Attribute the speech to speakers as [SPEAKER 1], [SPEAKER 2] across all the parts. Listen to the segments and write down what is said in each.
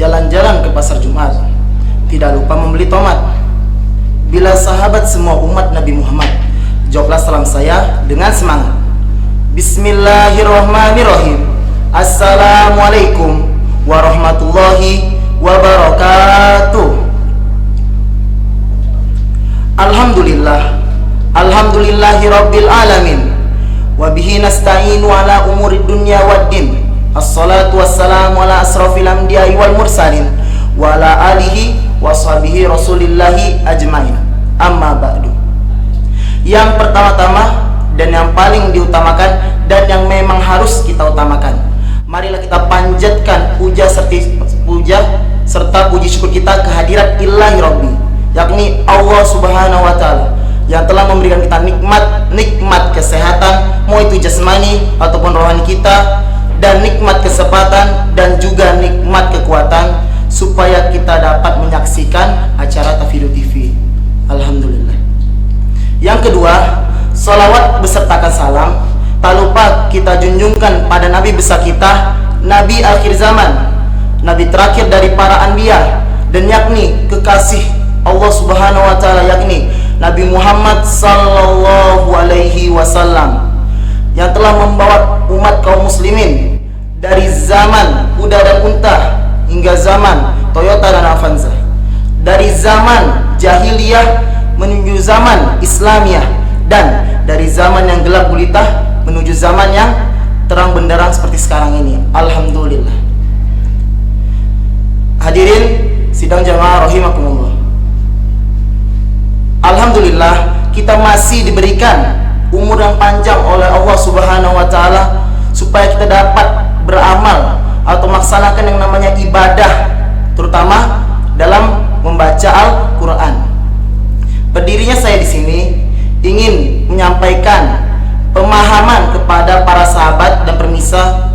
[SPEAKER 1] jalan-jalan ke pasar Jumat, tidak lupa membeli tomat. Bila sahabat semua umat Nabi Muhammad, jawablah salam saya dengan semangat. Bismillahirrahmanirrahim. Assalamualaikum warahmatullahi wabarakatuh. Alhamdulillah, alhamdulillahi rabbil alamin, wabihi nasta'inu ala umurid dunya waddin. Assalatu wassalamu ala asrafil anbiya'i wal mursalin wa ala alihi wa sahbihi rasulillahi ajmain. Amma ba'du. Yang pertama-tama dan yang paling diutamakan dan yang memang harus kita utamakan, marilah kita panjatkan puja serta puji syukur kita kehadirat Ilahi Rabbi, yakni Allah Subhanahu wa Ta'ala, yang telah memberikan kita nikmat kesehatan, mau itu jasmani ataupun rohani kita, dan nikmat kesempatan dan juga nikmat kekuatan supaya kita dapat menyaksikan acara Tafidu TV. Alhamdulillah. Yang kedua, salawat besertakan salam tak lupa kita junjungkan pada Nabi besar kita, Nabi akhir zaman, Nabi terakhir dari para anbiya, dan yakni kekasih Allah Subhanahu wa Ta'ala, yakni Nabi Muhammad sallallahu alaihi wasallam, yang telah membawa umat kaum muslimin dari zaman kuda dan unta hingga zaman Toyota dan Avanza, dari zaman jahiliyah menuju zaman Islamiyah, dan dari zaman yang gelap gulita menuju zaman yang terang benderang seperti sekarang ini. Alhamdulillah. Hadirin sidang jamaah rahimakumullah, alhamdulillah kita masih diberikan umur yang panjang oleh Allah Subhanahu wa Ta'ala supaya kita dapat beramal atau melaksanakan yang namanya ibadah, terutama dalam membaca Al-Qur'an. Berdirinya saya di sini ingin menyampaikan pemahaman kepada para sahabat dan permisa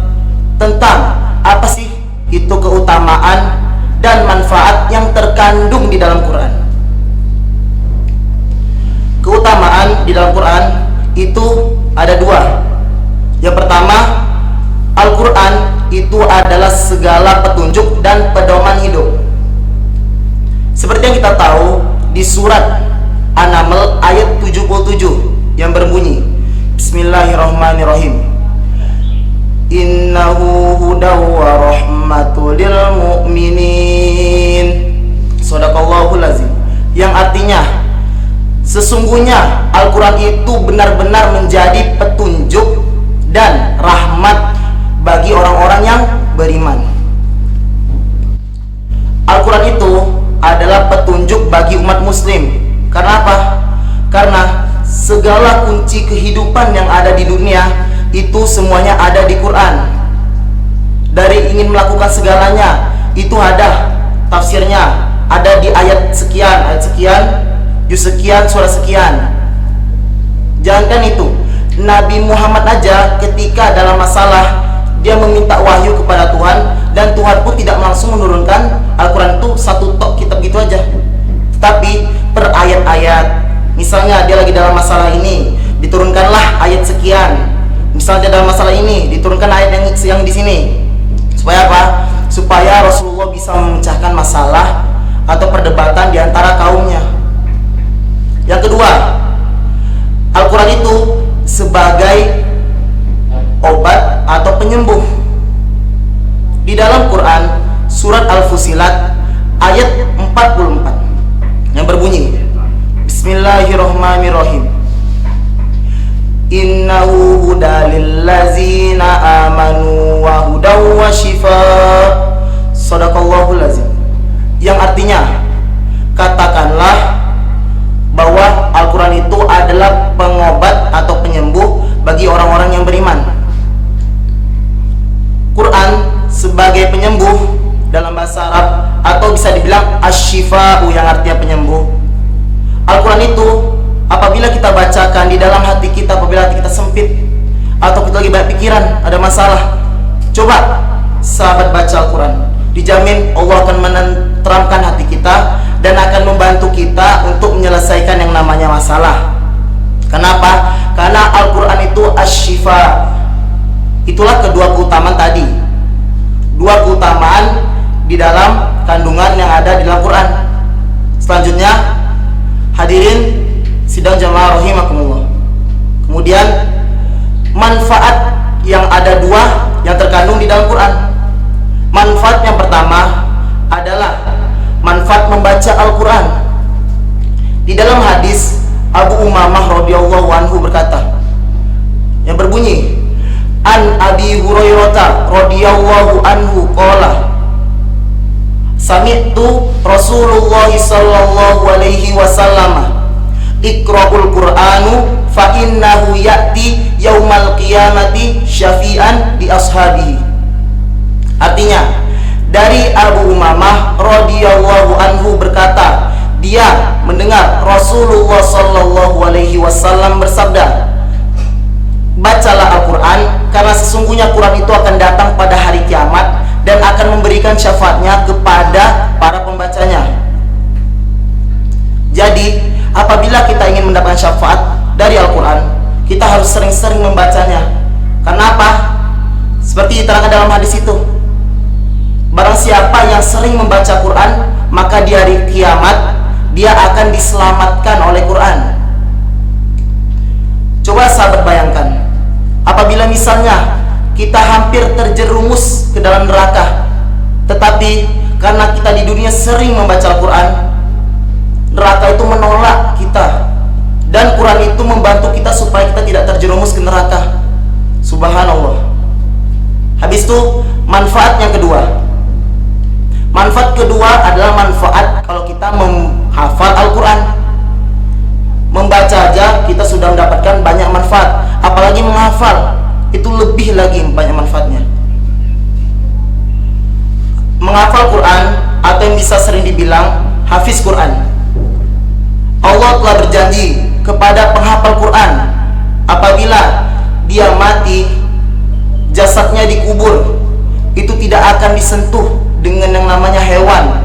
[SPEAKER 1] tentang apa sih itu keutamaan dan manfaat yang terkandung di dalam Quran. Keutamaan di dalam Quran itu ada dua. Yang pertama, Al-Quran itu adalah segala petunjuk dan pedoman hidup. Seperti yang kita tahu di surat An-Naml ayat 77 yang berbunyi, Bismillahirrahmanirrahim, Innahu hudaw wa rahmatul lil mu'minin. Shadaqallahul azim. Yang artinya, sesungguhnya Al-Quran itu benar-benar menjadi petunjuk dan rahmat bagi orang-orang yang beriman. Al-Quran itu adalah petunjuk bagi umat muslim. Karena apa? Karena segala kunci kehidupan yang ada di dunia itu semuanya ada di Quran. Dari ingin melakukan segalanya itu ada tafsirnya, ada di ayat sekian, juz sekian, surah sekian. Jangankan itu, Nabi Muhammad aja ketika dalam masalah dia meminta wahyu kepada Tuhan, dan Tuhan pun tidak langsung menurunkan Al-Quran itu satu tok kitab gitu aja, tapi per ayat-ayat. Misalnya dia lagi dalam masalah ini, diturunkanlah ayat sekian. Misalnya dalam masalah ini, diturunkan ayat yang di sini. Supaya apa? Supaya Rasulullah bisa memecahkan masalah atau perdebatan di antara kaumnya. Yang kedua, Al-Quran itu sebagai obat atau penyembuh. Di dalam Quran surat Al-Fusilat ayat 44 yang berbunyi, Bismillahirrahmanirrahim, Innahu hudalil ladzina amanu wa hudaw wa shifaa. Shadaqallahul azim. Yang artinya, katakanlah bahwa Al-Quran itu adalah pengobat atau penyembuh bagi orang-orang yang beriman. Quran sebagai penyembuh dalam bahasa Arab, atau bisa dibilang asy-syifa'u yang artinya penyembuh. Al-Quran itu apabila kita bacakan di dalam hati kita, apabila hati kita sempit atau kita lagi banyak pikiran, ada masalah, coba sahabat baca Al-Quran, dijamin Allah akan menenteramkan hati kita dan akan membantu kita untuk menyelesaikan yang namanya masalah. Kenapa? Karena Al-Quran itu asy-syifa. Itulah kedua keutamaan tadi. Dua keutamaan di dalam kandungan yang ada di dalam Quran. Selanjutnya, hadirin sidang jamaah rahimakumullah. Kemudian manfaat yang ada dua yang terkandung di dalam Quran. Manfaat yang pertama adalah manfaat membaca Al-Quran. Di dalam hadis, Abu Umamah radhiyallahu anhu berkata, yang berbunyi, An Abi Hurairah radhiyallahu anhu qala, sami'tu Rasulullah sallallahu alaihi wasallam iqra'ul Qur'anu fa innahu ya'ti yaumal qiyamati syafi'an di ashabihi. Artinya, dari Abu Umamah radhiyallahu anhu berkata, dia mendengar Rasulullah sallallahu alaihi wasallam bersabda, bacalah Al-Quran karena sesungguhnya Quran itu akan datang pada hari kiamat dan akan memberikan syafaatnya kepada para pembacanya. Jadi, apabila kita ingin mendapatkan syafaat dari Al-Quran, kita harus sering-sering membacanya. Karena apa? Seperti diterangkan dalam hadis itu, barang siapa yang sering membaca Quran, maka di hari kiamat dia akan diselamatkan oleh Quran. Coba sahabat bayangkan, apabila misalnya kita hampir terjerumus ke dalam neraka, tetapi karena kita di dunia sering membaca Al-Quran, neraka itu menolak kita, dan Quran itu membantu kita supaya kita tidak terjerumus ke neraka. Subhanallah. Habis itu, manfaat yang kedua. Manfaat kedua adalah manfaat kalau kita menghafal Al-Quran. Membaca aja kita sudah mendapatkan banyak manfaat, apalagi menghafal, itu lebih lagi banyak manfaatnya. Menghafal Quran, atau yang bisa sering dibilang hafiz Quran, Allah telah berjanji kepada penghafal Quran, apabila dia mati, jasadnya dikubur, itu tidak akan disentuh dengan yang namanya hewan.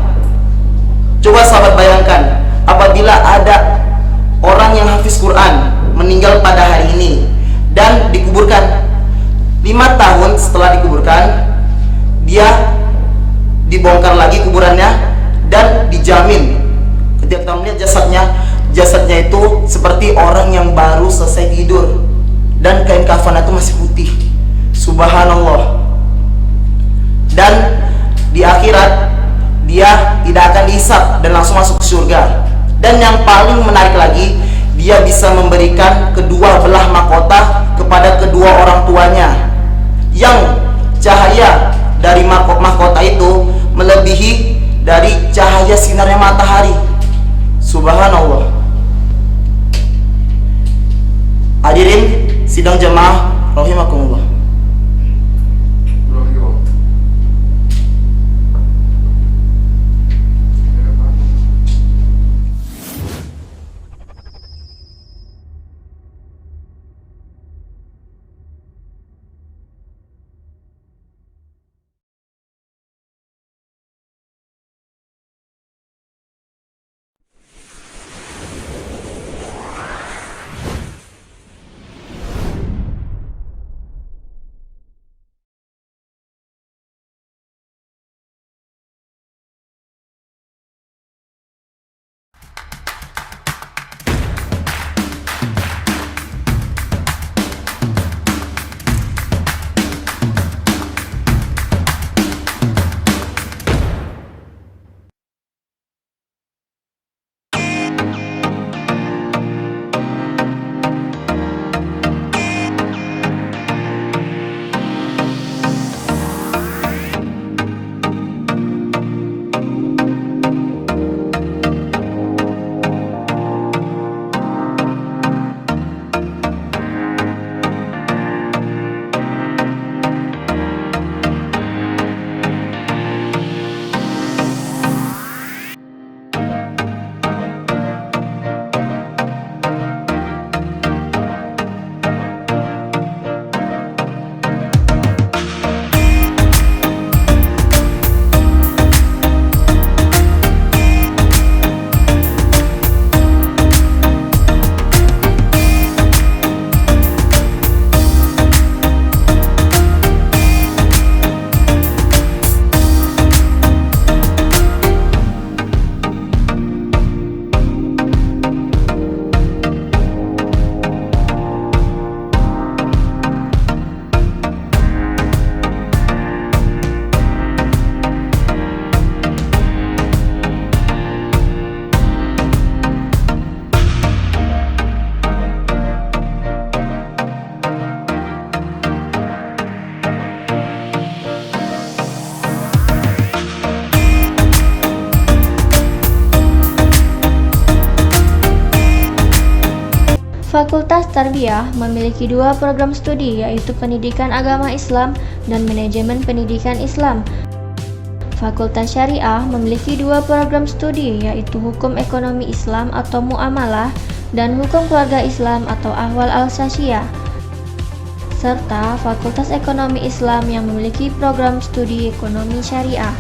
[SPEAKER 1] Coba sahabat bayangkan, apabila ada orang yang hafiz Quran meninggal pada hari ini dan dikuburkan, 5 tahun setelah dikuburkan, dia dibongkar lagi kuburannya dan dijamin ketika kita melihat jasadnya itu seperti orang yang baru selesai tidur, dan kain kafan itu masih putih. Subhanallah. Dan di akhirat dia tidak akan dihisab dan langsung masuk ke surga. Dan yang paling menarik lagi, dia bisa memberikan kedua belah mahkota kepada kedua orang tuanya, yang cahaya dari mahkota itu melebihi dari cahaya sinarnya matahari. Subhanallah. Hadirin sidang jemaah rahimakumullah.
[SPEAKER 2] Fakultas Tarbiyah memiliki 2 program studi, yaitu Pendidikan Agama Islam dan Manajemen Pendidikan Islam. Fakultas Syariah memiliki 2 program studi, yaitu Hukum Ekonomi Islam atau Muamalah dan Hukum Keluarga Islam atau Ahwal Al-Sasiyah, serta Fakultas Ekonomi Islam yang memiliki program studi Ekonomi Syariah.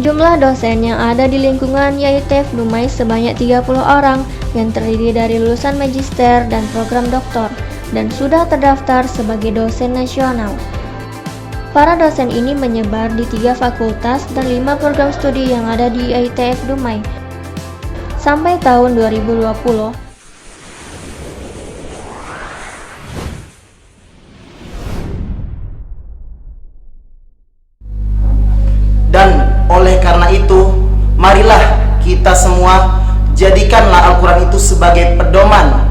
[SPEAKER 2] Jumlah dosen yang ada di lingkungan YTF Dumai sebanyak 30 orang yang terdiri dari lulusan magister dan program doktor dan sudah terdaftar sebagai dosen nasional. Para dosen ini menyebar di 3 fakultas dan 5 program studi yang ada di YTF Dumai. Sampai tahun 2020,
[SPEAKER 1] Dan oleh karena itu, marilah kita semua jadikanlah Al-Quran itu sebagai pedoman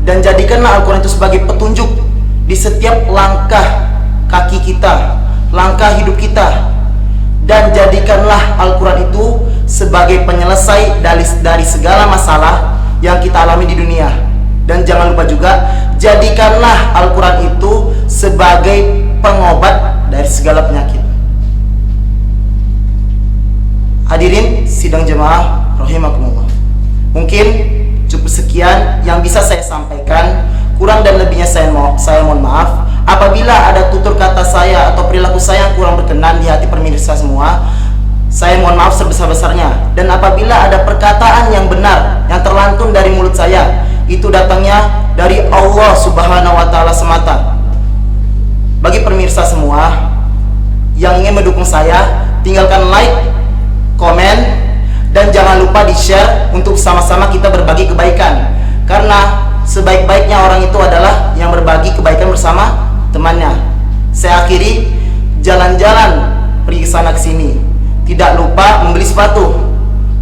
[SPEAKER 1] dan jadikanlah Al-Quran itu sebagai petunjuk di setiap langkah kaki kita, langkah hidup kita, dan jadikanlah Al-Quran itu sebagai penyelesai dari segala masalah yang kita alami di dunia. Dan jangan lupa juga, jadikanlah Al-Quran itu sebagai pengobat dari segala penyakit. Hadirin sidang jemaah rahimakumullah. Mungkin cukup sekian yang bisa saya sampaikan. Kurang dan lebihnya saya mohon maaf. Apabila ada tutur kata saya atau perilaku saya yang kurang berkenan di hati pemirsa semua, saya mohon maaf sebesar-besarnya. Dan apabila ada perkataan yang benar yang terlantun dari mulut saya, itu datangnya dari Allah Subhanahu wa taala semata. Bagi pemirsa semua yang ingin mendukung saya, tinggalkan like, komen, dan jangan lupa di-share untuk sama-sama kita berbagi kebaikan. Karena sebaik-baiknya orang itu adalah yang berbagi kebaikan bersama temannya. Saya akhiri, jalan-jalan pergi sana ke sini. Tidak lupa membeli sepatu.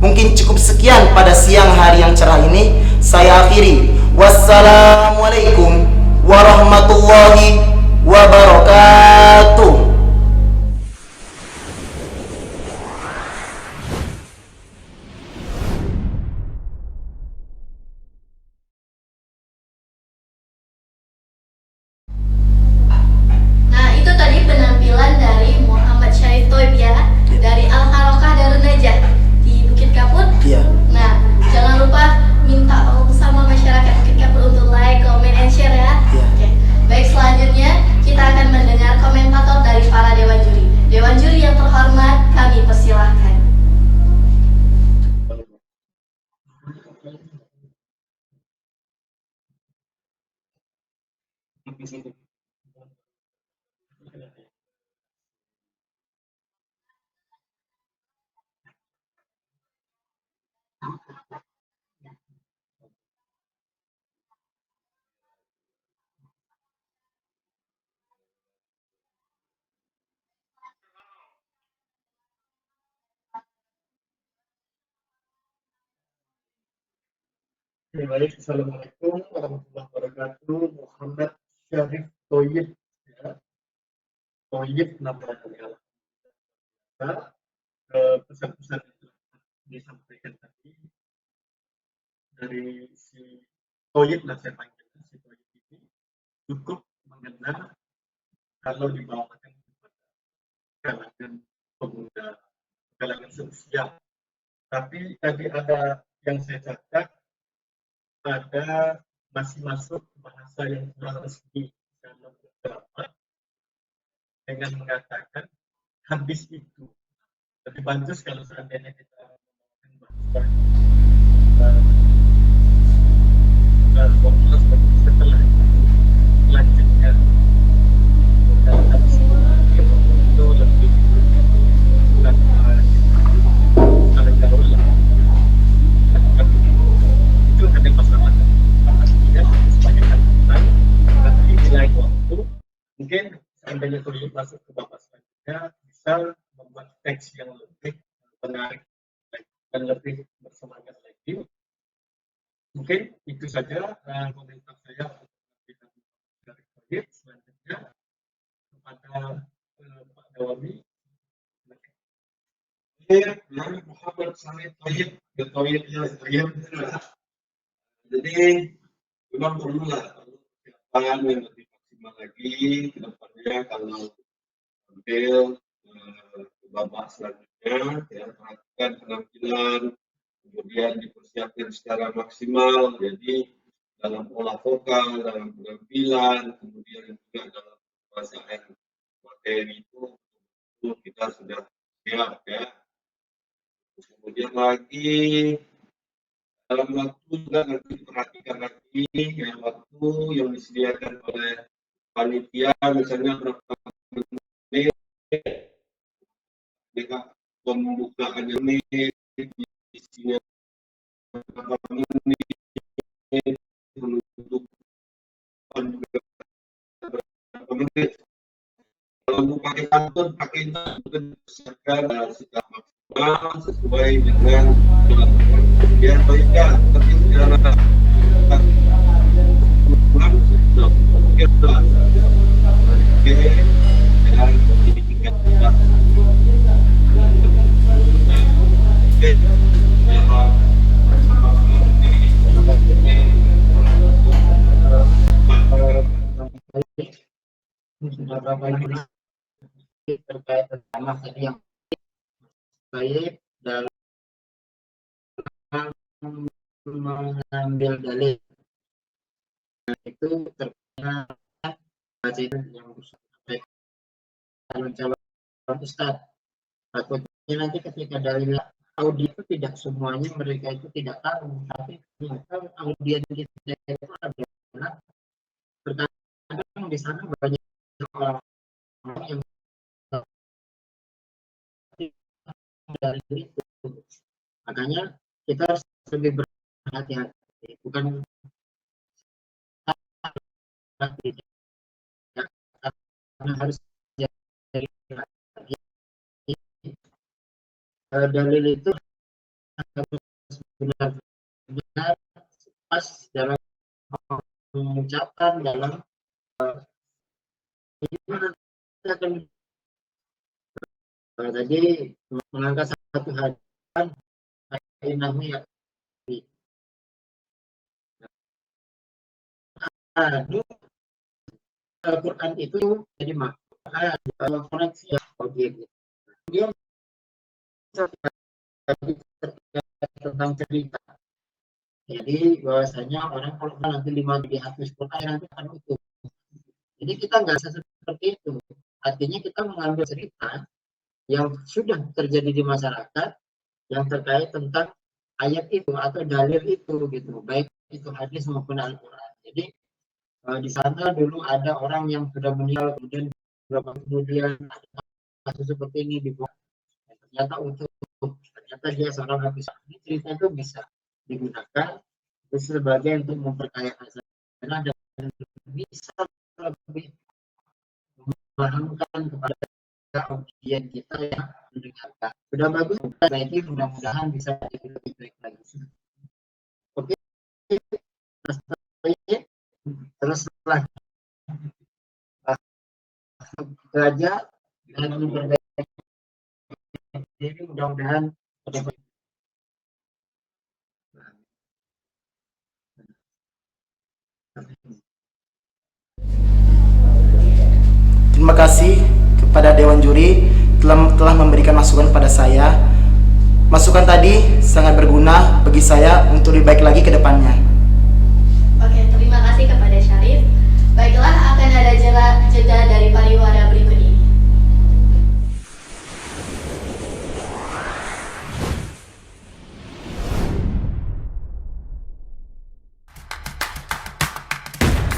[SPEAKER 1] Mungkin cukup sekian pada siang hari yang cerah ini. Saya akhiri. Wassalamualaikum warahmatullahi wabarakatuh.
[SPEAKER 3] Nah, itu tadi penampilan dari Muhammad Syarif Thoib ya, dari Al-Harokah Darun Najah di Bukit Kapur.
[SPEAKER 1] Iya.
[SPEAKER 3] Nah, jangan lupa minta tolong sama masyarakat Bukit Kapur untuk like, comment, and share ya.
[SPEAKER 1] Iya.
[SPEAKER 3] Oke. Baik, selanjutnya kita akan mendengar komentator dari para dewan juri. Dewan juri yang terhormat, kami persilahkan.
[SPEAKER 4] Baik, Assalamualaikum warahmatullahi wabarakatuh. Muhammad Syarif Thoib, ya. Thoib nama adalah pesan-pesan yang telah disampaikan tadi dari si Thoib, lah saya panggil si Thoib ini cukup mengena kalau dibawakan kepada kalangan pemuda, kalangan seusia. Tapi tadi ada yang saya catat, ada masih masuk bahasa yang kurang resmi dalam beberapa dengan mengatakan habis itu. Lebih bagus kalau seandainya kita menggunakan bahasa formal setelah itu selanjutnya dan habis itu lebih saling gaul lah. Itu ada masalah. Artinya sebagai catatan, nanti di lain waktu mungkin seandainya kuliah masuk ke babak selanjutnya bisa membuat teks yang lebih menarik dan lebih bersemangat lagi. Mungkin itu saja komentar saya dari proyek. Selanjutnya kepada Pak Dawami.
[SPEAKER 5] Muhammad Syarif Thoib, Thoib. Jadi
[SPEAKER 4] memang perlu persiapan yang lebih maksimal lagi ke depannya kalau tampil ke babak selanjutnya, ya, perhatikan penampilan, kemudian dipersiapkan secara maksimal, jadi dalam pola vokal, dalam penampilan, kemudian juga dalam penguasaan materi itu kita sudah siap, ya. Kemudian lagi dalam waktu juga nanti diperhatikan lagi ya, waktu yang disediakan oleh panitia, misalnya berapa menit, mereka pembukaan menit, isinya berapa menit, penutupan juga berapa menit. Kalau mau pakai pantun, pakai pantun dipersiapkan secara maksimal sesuai dengan biar baiknya tapi secara pulang sudah mungkin lah oke dan ini tingkat kita
[SPEAKER 5] sudah berapa ini terkait dengan tadi yang baik dalam mengambil dalil itu terkait yang calon ustadz. Takutnya nanti ketika dalil audio itu tidak semuanya mereka itu tidak tahu, tapi ternyata audiens kita itu adalah terkadang di sana banyak orang yang dari itu, makanya kita harus lebih berhati-hati, bukan karena harus jadi dalil itu harus benar-benar pas dalam mengucapkan, dalam tadi mengangkat satu hadiah namanya Al-Quran itu jadi makhluk koneksi objek. Kemudian tentang cerita. Jadi bahwasanya orang kalau nanti 5 dihapus Quran nanti akan utuh. Jadi kita nggak seperti itu. Artinya kita mengambil cerita yang sudah terjadi di masyarakat yang terkait tentang ayat itu atau dalil itu gitu, baik itu hadis maupun Al-Quran. Jadi di sana dulu ada orang yang sudah meninggal, kemudian kasus seperti ini dibuat, ternyata utuh, ternyata dia seorang hafiz. Ini cerita itu bisa digunakan sebagai untuk memperkaya asal, karena ada bisa lebih memahamkan kepada audiens kita yang mendengarkan. Sudah bagus, baik, mudah-mudahan bisa lebih baik lagi. Oke, terus lagi belajar dan memperbaiki diri, mudah-mudahan
[SPEAKER 1] terima kasih kepada Dewan Juri telah memberikan masukan pada saya. Masukan tadi sangat berguna bagi saya untuk lebih baik lagi ke depannya.
[SPEAKER 3] Oke, terima kasih kepada Syarif. Baiklah, akan ada jeda dari pariwara berikut.